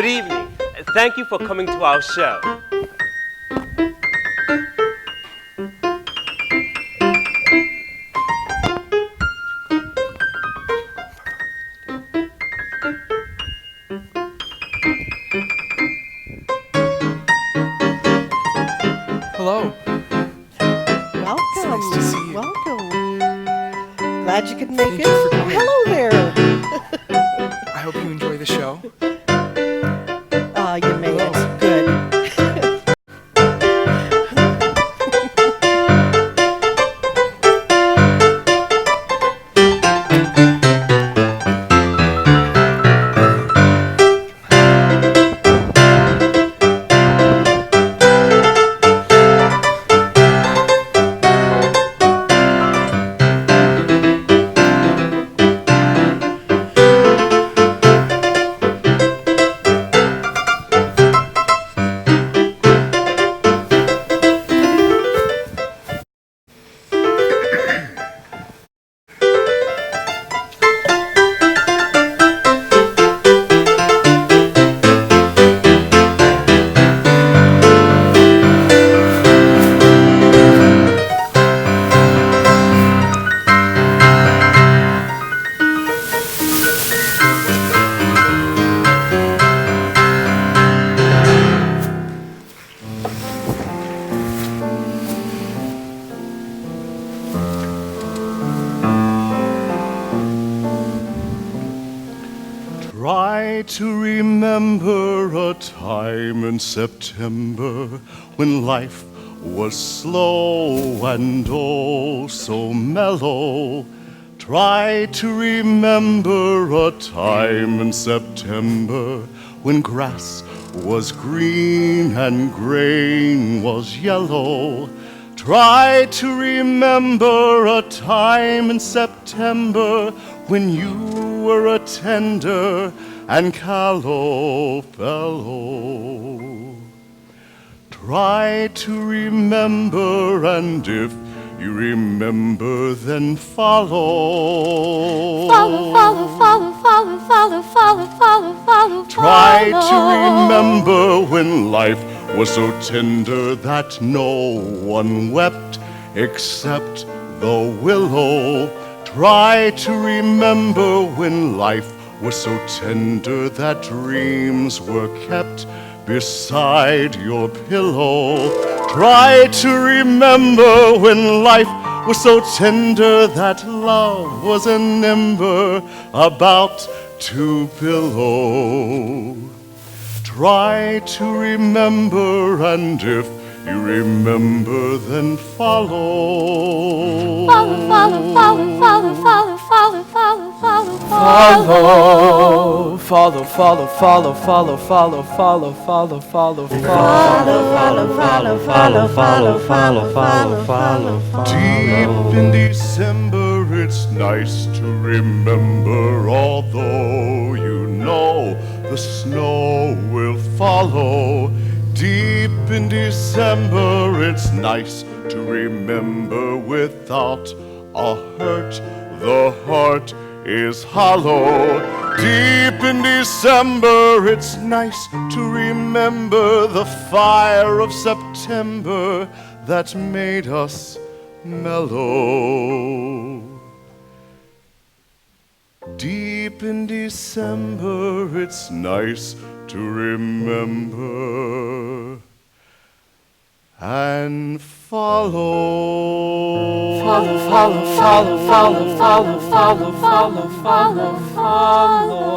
Good evening, and thank you for coming to our show. Hello. Welcome. It's nice to see you. Welcome. Glad you could make Thank it. you for coming. Hello there. I hope you enjoy the show. You made Hello. it. Good. Try to remember a time in September when life was slow and oh so mellow. Try to remember a time in September when grass was green and grain was yellow. Try to remember a time in September when you were a tender and callow fellow. Try to remember, and if you remember, then follow. Follow, follow, follow, follow, follow, follow, follow, follow. Try to remember when life was so tender that no one wept except the willow. Try to remember when life was so tender that dreams were kept beside your pillow. Try to remember when life was so tender that love was an ember about to pillow. Try to remember, and if you remember, then follow. Follow, follow, follow, follow, follow, follow, follow, follow, Follow, follow, follow, follow, follow, follow, follow, follow, follow. Deep in December, it's nice to remember, although you know the snow will follow. Deep in December, it's nice to remember without a hurt. The heart is hollow. Deep in December, it's nice to remember the fire of September that made us mellow. Deep in December, it's nice to remember and follow. Follow, follow, follow, follow, follow, follow, follow, follow, follow.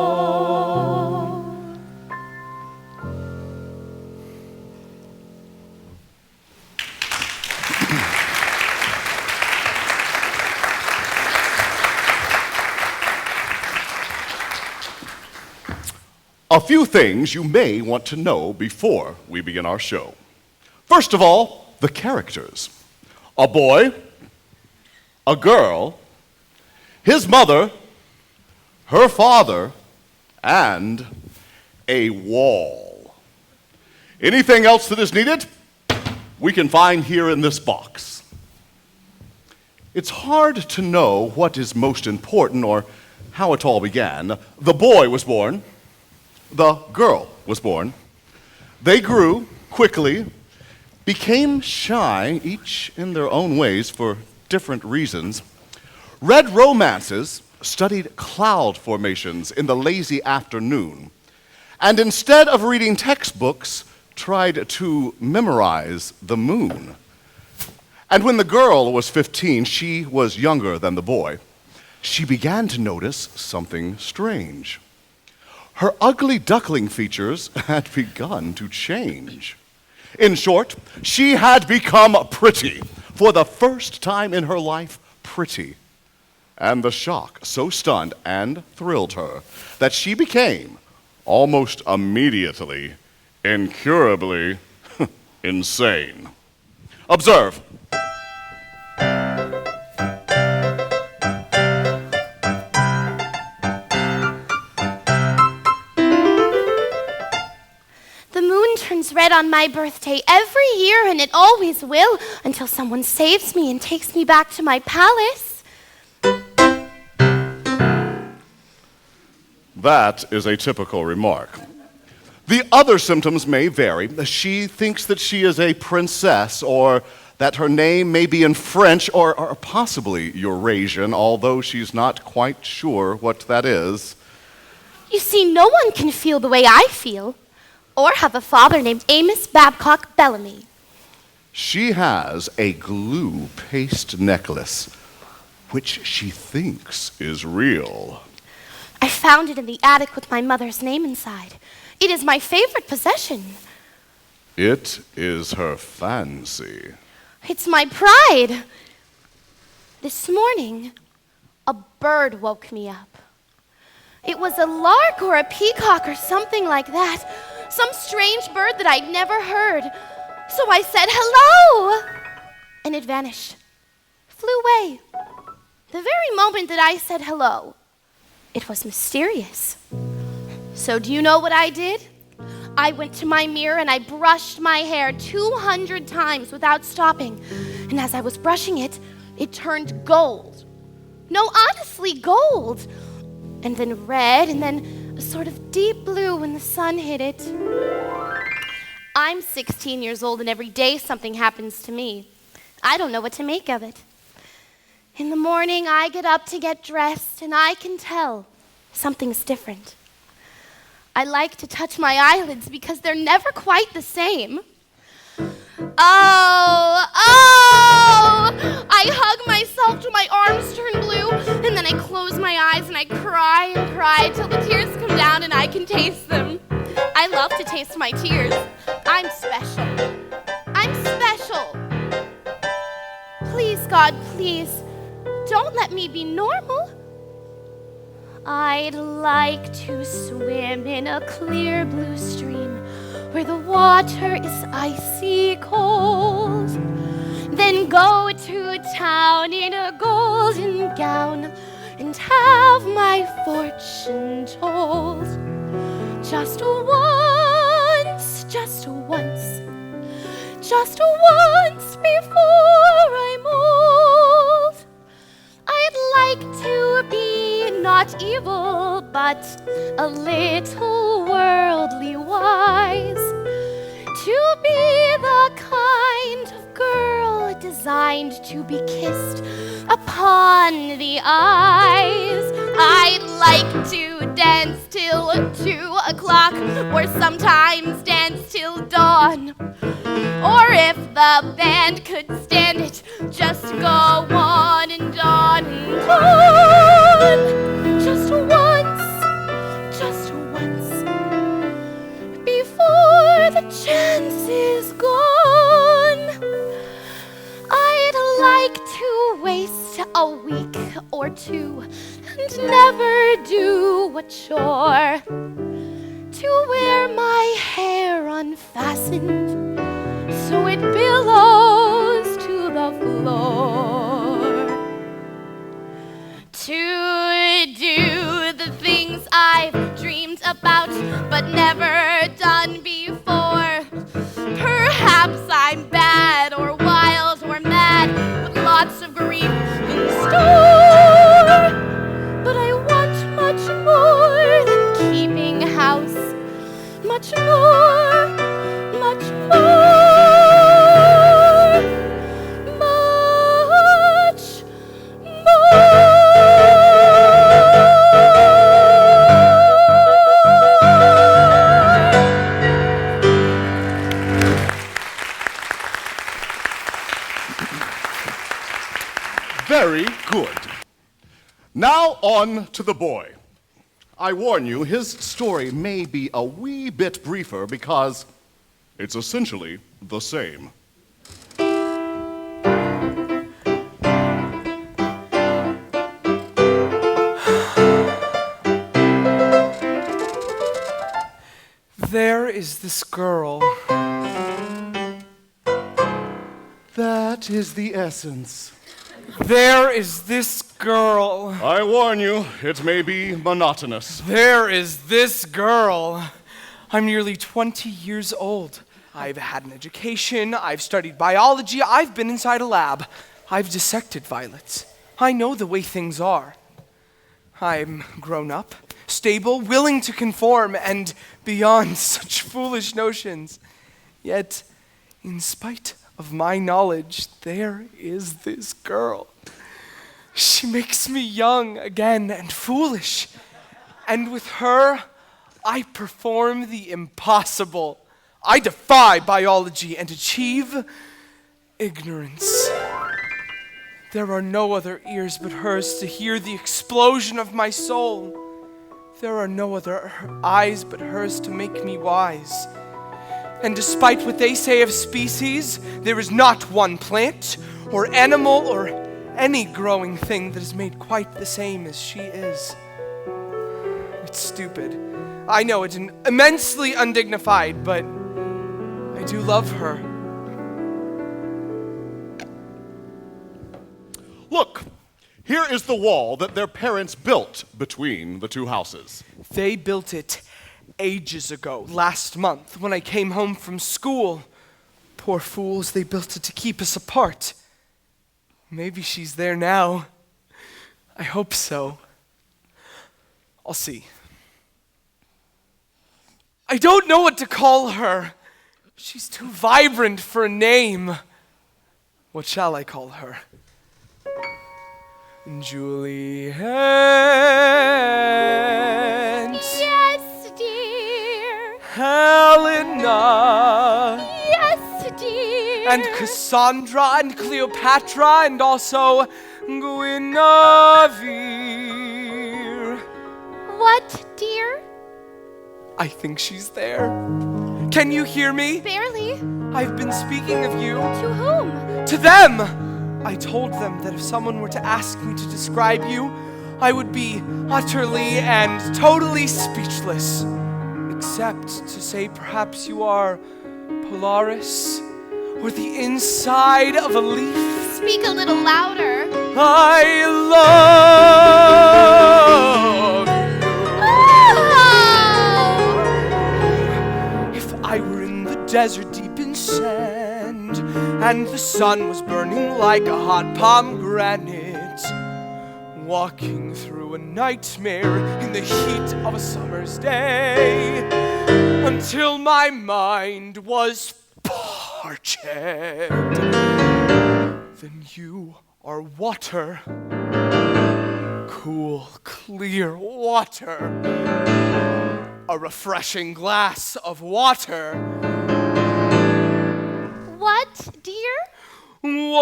A few things you may want to know before we begin our show. First of all, the characters. A boy, a girl, his mother, her father, and a wall. Anything else that is needed, we can find here in this box. It's hard to know what is most important or how it all began. The boy was born. the girl was born. They grew quickly, became shy, each in their own ways for different reasons, read romances, studied cloud formations in the lazy afternoon, and instead of reading textbooks, tried to memorize the moon. And when the girl was 15, she was younger than the boy, she began to notice something strange. Her ugly duckling features had begun to change. In short, she had become pretty. For the first time in her life, pretty. And the shock so stunned and thrilled her that she became, almost immediately, incurably insane. Observe. The moon turns red on my birthday every year, and it always will, until someone saves me and takes me back to my palace. That is a typical remark. The other symptoms may vary. She thinks that she is a princess, or that her name may be in French, or possibly Eurasian, although she's not quite sure what that is. You see, no one can feel the way I feel, or have a father named Amos Babcock Bellamy. She has a glue paste necklace, which she thinks is real. I found it in the attic with my mother's name inside. It is my favorite possession. It is her fancy. It's my pride. This morning, a bird woke me up. It was a lark or a peacock or something like that. Some strange bird that I'd never heard. So I said, hello! And it vanished. Flew away. The very moment that I said hello, it was mysterious. So do you know what I did? I went to my mirror and I brushed my hair 200 times without stopping. And as I was brushing it, it turned gold. No, honestly, gold. And then red, and then a sort of deep blue when the sun hit it. I'm 16 years old, and every day something happens to me. I don't know what to make of it. In the morning, I get up to get dressed, and I can tell something's different. I like to touch my eyelids because they're never quite the same. Oh! I hug myself till my arms turn blue, and then I close my eyes and I cry till the tears come down and I can taste them. I love to taste my tears. I'm special. I'm special. Please, God, please, don't let me be normal. I'd like to swim in a clear blue stream where the water is icy cold. Then go to town in a golden gown and have my fortune told. Just once, just once, just once before I'm old. I'd like to be not evil, but a little worldly wise. To be the kind of girl designed to be kissed upon the eyes. I'd like to dance till 2 o'clock, or sometimes dance till dawn. Or if the band could stand it, just go on and on and on. Just once, before the chance is gone. I'd like to waste a week or two and never do a chore. To wear my hair unfastened so it billows to the floor. To do the things I've dreamed about but never done before. Perhaps I'm bad or wild or mad with lots of grief in store. But I want much more than keeping house Now on to the boy. I warn you, his story may be a wee bit briefer because it's essentially the same. There is this girl. That is the essence. There is this girl. I warn you, it may be monotonous. There is this girl. I'm nearly 20 years old. I've had an education, I've studied biology, I've been inside a lab. I've dissected violets. I know the way things are. I'm grown up, stable, willing to conform, and beyond such foolish notions. Yet, in spite of my knowledge, there is this girl. She makes me young again and foolish. And with her, I perform the impossible. I defy biology and achieve ignorance. There are no other ears but hers to hear the explosion of my soul. There are no other eyes but hers to make me wise. And despite what they say of species, there is not one plant or animal or any growing thing that is made quite the same as she is. It's stupid. I know it's immensely undignified, but I do love her. Look, here is the wall that their parents built between the two houses. They built it ages ago, last month, when I came home from school. Poor fools, they built it to keep us apart. Maybe she's there now. I hope so. I'll see. I don't know what to call her. She's too vibrant for a name. What shall I call her? Juliet. Yes, dear. Helena. Yes, dear. And Cassandra and Cleopatra and also Guinevere. What, dear? I think she's there. Can you hear me? Barely. I've been speaking of you. To whom? To them! I told them that if someone were to ask me to describe you, I would be utterly and totally speechless. Except to say perhaps you are Polaris, or the inside of a leaf. Speak a little louder. I love you. If I were in the desert deep in sand, and the sun was burning like a hot pomegranate, walking through a nightmare in the heat of a summer's day, until my mind was parched, then you are water, cool, clear water, a refreshing glass of water. What, dear? Water,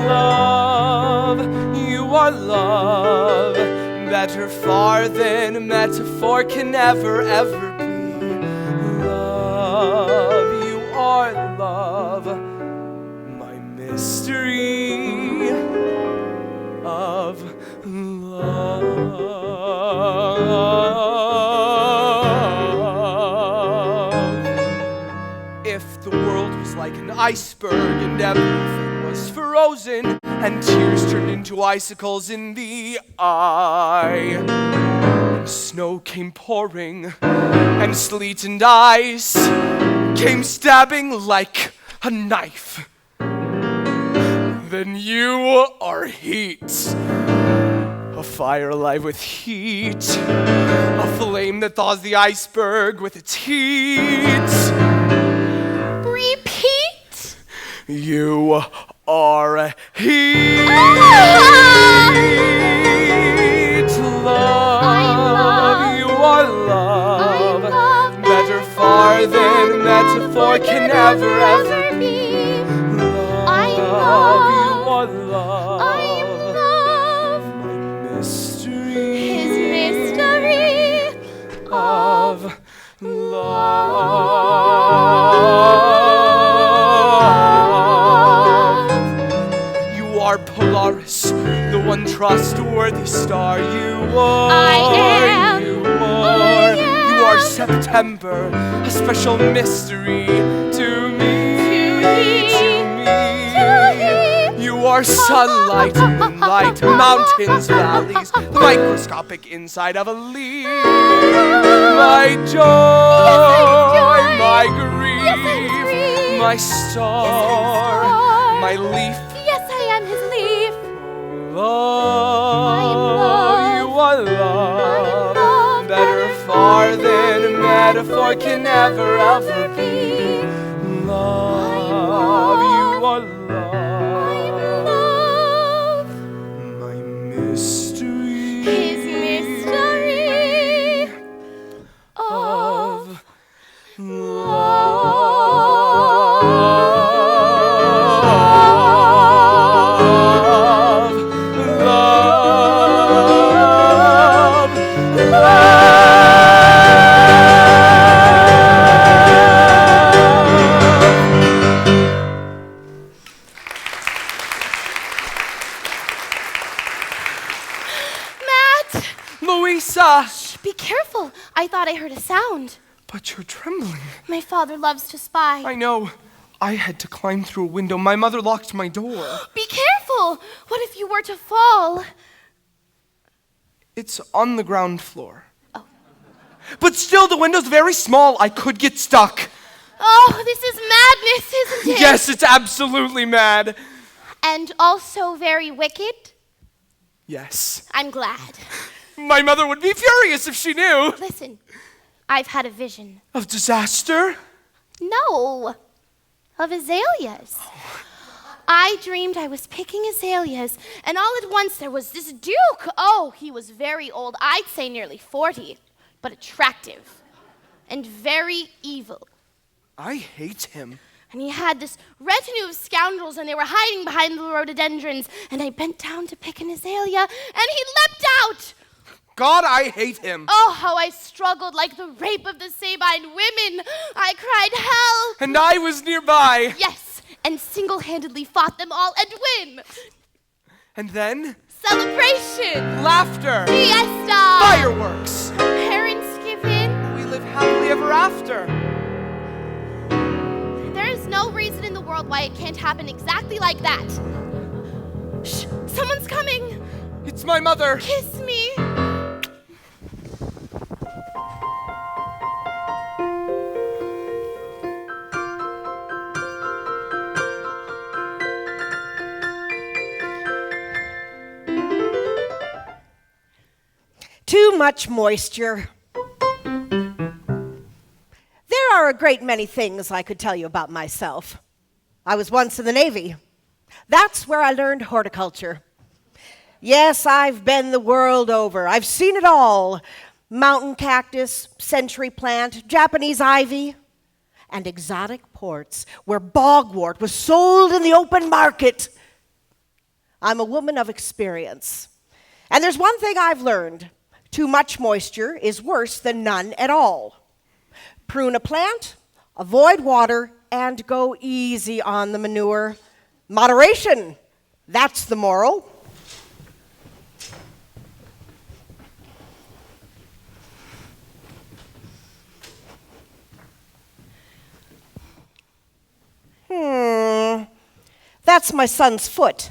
love, you are love, better far than a metaphor can ever, ever be. Love, you are love, my mystery of love. If the world was like an iceberg and everything was frozen and tears turned into icicles in the eye, and snow came pouring and sleet and ice came stabbing like a knife, then you are heat. A fire alive with heat, a flame that thaws the iceberg with its heat. Repeat. You are heat. Love. I love. You are love. I love better far than metaphor can ever, ever be. I Love. love. You are trustworthy star you are. I am. You I are. am. You are September, a special mystery to me. You are sunlight, moonlight, mountains, valleys, the microscopic inside of a leaf. My joy, my grief, my star, my leaf. Yes, I am his leaf. Love, you are love, love, better far than metaphor can ever be. Love, you are love. My mystery, His mystery of Matt! Louisa! Be careful. I thought I heard a sound. But you're trembling. My father loves to spy. I know. I had to climb through a window. My mother locked my door. Be careful. What if you were to fall? It's on the ground floor. Oh. But still, the window's very small. I could get stuck. Oh, this is madness, isn't it? Yes, it's absolutely mad. And also very wicked? Yes. I'm glad. My mother would be furious if she knew. Listen, I've had a vision. Of disaster? No, of azaleas. I dreamed I was picking azaleas, and all at once there was this duke. Oh, he was very old. I'd say nearly 40, but attractive and very evil. I hate him. And he had this retinue of scoundrels, and they were hiding behind the rhododendrons. And I bent down to pick an azalea, and he leapt out. God, I hate him. Oh, how I struggled like the rape of the Sabine women. I cried, help. And I was nearby. Yes, and single-handedly fought them all and win. And then? Celebration. Laughter. Fiesta. Fireworks. Parents give in. We live happily ever after. There is no reason in the world why it can't happen exactly like that. Shh, someone's coming. It's my mother. Kiss me. Too much moisture. There are a great many things I could tell you about myself. I was once in the Navy. That's where I learned horticulture. Yes, I've been the world over. I've seen it all. Mountain cactus, century plant, Japanese ivy, and exotic ports where bogwort was sold in the open market. I'm a woman of experience. And there's one thing I've learned. Too much moisture is worse than none at all. Prune a plant, avoid water, and go easy on the manure. Moderation, that's the moral. That's my son's foot.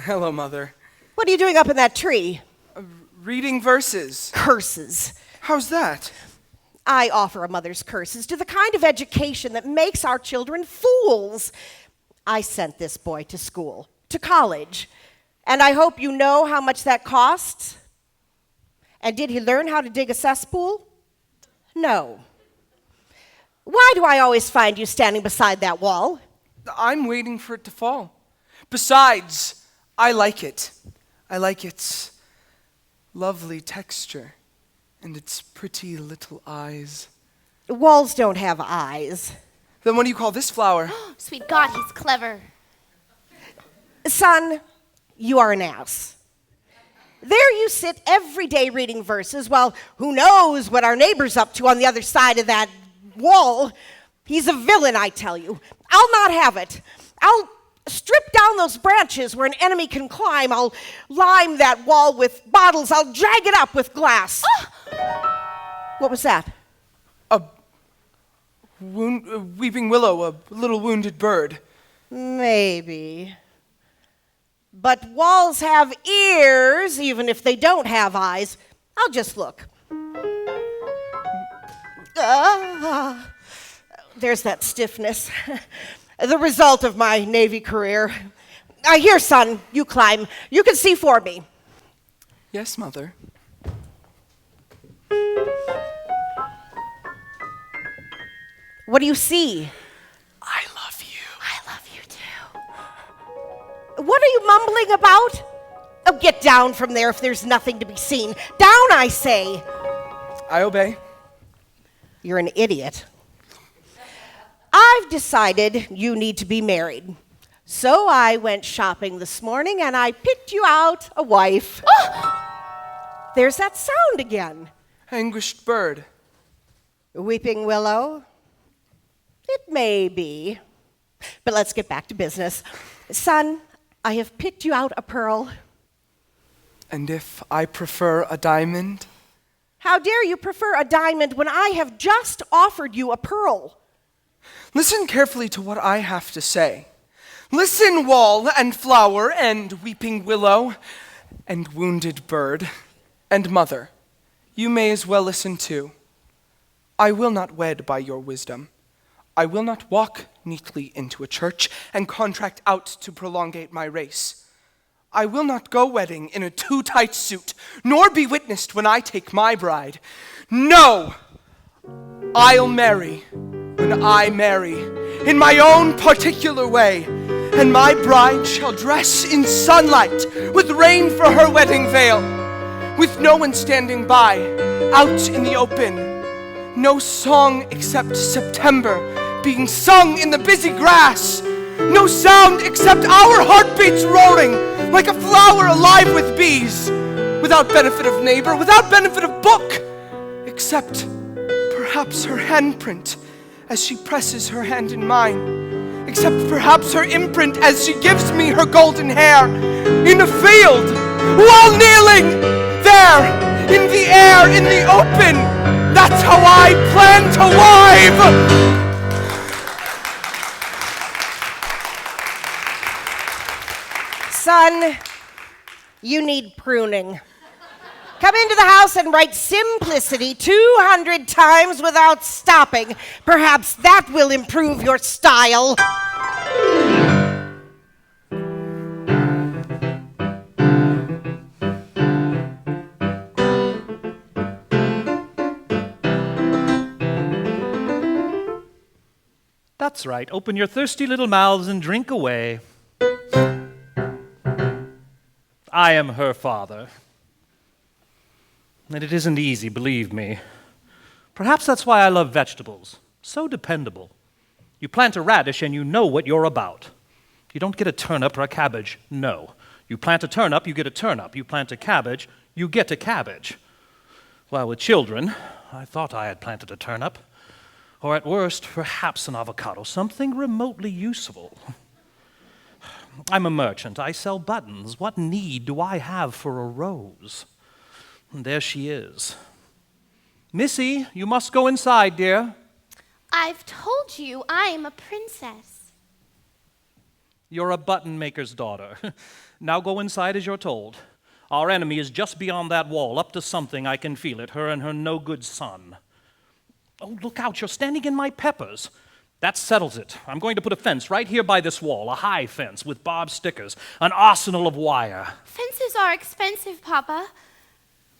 Hello, Mother. What are you doing up in that tree? Reading verses. Curses. How's that? I offer a mother's curses to the kind of education that makes our children fools. I sent this boy to school, to college, and I hope you know how much that costs. And did he learn how to dig a cesspool? No. Why do I always find you standing beside that wall? I'm waiting for it to fall. Besides, I like it. I like its lovely texture and its pretty little eyes. Walls don't have eyes. Then what do you call this flower? Sweet God, he's clever. Son, you are an ass. There you sit every day reading verses, while who knows what our neighbor's up to on the other side of that wall. He's a villain, I tell you. I'll not have it. I'll strip down those branches where an enemy can climb. I'll lime that wall with bottles. I'll drag it up with glass. What was that? A weeping willow, a little wounded bird. Maybe. But walls have ears, even if they don't have eyes. I'll just look. There's that stiffness. The result of my Navy career. Here, son, you climb. You can see for me. Yes, Mother. What do you see? I love you. I love you too. What are you mumbling about? Oh, get down from there if there's nothing to be seen. Down, I say. I obey. You're an idiot. I've decided you need to be married. So I went shopping this morning and I picked you out a wife. There's that sound again. Anguished bird. Weeping willow? It may be. But let's get back to business. Son, I have picked you out a pearl. And if I prefer a diamond? How dare you prefer a diamond when I have just offered you a pearl? Listen carefully to what I have to say. Listen, wall and flower and weeping willow and wounded bird and mother. You may as well listen too. I will not wed by your wisdom. I will not walk neatly into a church and contract out to prolongate my race. I will not go wedding in a too tight suit, nor be witnessed when I take my bride. No! I'll marry when I marry, in my own particular way, and my bride shall dress in sunlight, with rain for her wedding veil, with no one standing by, out in the open, no song except September being sung in the busy grass, no sound except our heartbeats roaring like a flower alive with bees, without benefit of neighbor, without benefit of book, except perhaps her handprint as she presses her hand in mine, except perhaps her imprint as she gives me her golden hair, in a field, while kneeling, there, in the air, in the open. That's how I plan to wive! Son, you need pruning. Come into the house and write simplicity 200 times without stopping. Perhaps that will improve your style. That's right. Open your thirsty little mouths and drink away. I am her father. And it isn't easy, believe me. Perhaps that's why I love vegetables. So dependable. You plant a radish and you know what you're about. You don't get a turnip or a cabbage. No. You plant a turnip, you get a turnip. You plant a cabbage, you get a cabbage. While with children, I thought I had planted a turnip. Or at worst, perhaps an avocado, something remotely useful. I'm a merchant. I sell buttons. What need do I have for a rose? And there she is. Missy, you must go inside, dear. I've told you I am a princess. You're a button maker's daughter. Now go inside as you're told. Our enemy is just beyond that wall, up to something. I can feel it, her and her no-good son. Oh, look out, you're standing in my peppers. That settles it. I'm going to put a fence right here by this wall, a high fence with barbed stickers, an arsenal of wire. Fences are expensive, Papa.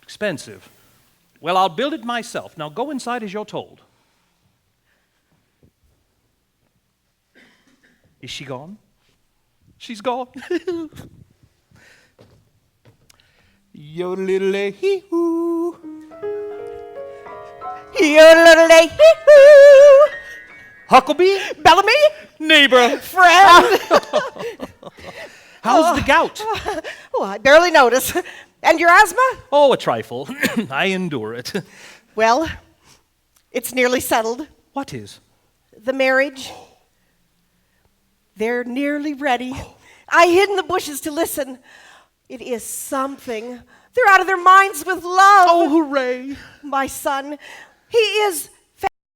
Expensive. Well, I'll build it myself. Now go inside as you're told. Is she gone? She's gone. Yodelay-hee-hoo. Yodelay-hee-hoo. Huckabee? Bellamy? Neighbor. Friend? How's the gout? Oh, I barely notice. And your asthma? Oh, a trifle. I endure it. Well, it's nearly settled. What is? The marriage. They're nearly ready. I hid in the bushes to listen. It is something. They're out of their minds with love. Oh, hooray. My son, he is